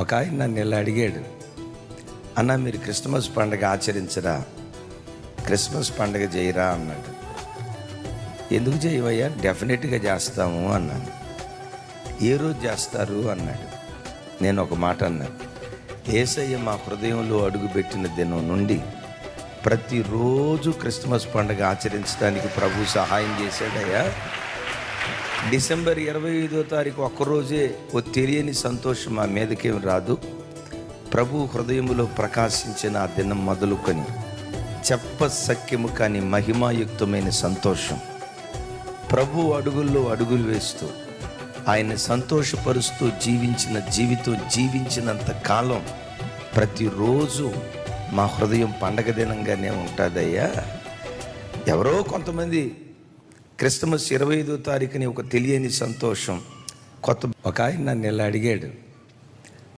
ఒక ఆయన నన్ను ఇలా అడిగాడు, అన్న మీరు క్రిస్మస్ పండుగ ఆచరించరా, క్రిస్మస్ పండుగ చేయరా అన్నాడు. ఎందుకు చేయవయ్యా? డెఫినెట్గా చేస్తాము అన్నాను. ఏ రోజు చేస్తారు అన్నాడు. నేను ఒక మాట అన్నాను, యేసయ్య మా హృదయంలో అడుగుపెట్టిన దినం నుండి ప్రతిరోజు క్రిస్మస్ పండుగ ఆచరించడానికి ప్రభు సహాయం చేశాడయ్యా. డిసెంబర్ 25వ తారీఖు ఒక్కరోజే ఓ తెలియని సంతోషం మా మీదకేం రాదు. ప్రభు హృదయములో ప్రకాశించిన ఆ దినం మొదలుకొని చెప్పసఖ్యము కాని మహిమాయుక్తమైన సంతోషం, ప్రభు అడుగుల్లో అడుగులు వేస్తూ ఆయన సంతోషపరుస్తూ జీవించిన జీవితం జీవించినంత కాలం ప్రతిరోజు మా హృదయం పండగ దినంగానే ఉంటుందయ్యా. ఎవరో కొంతమంది క్రిస్మస్ 25వ తారీఖుని ఒక తెలియని సంతోషం కొత్త. ఒక ఆయన నన్ను ఇలా అడిగాడు,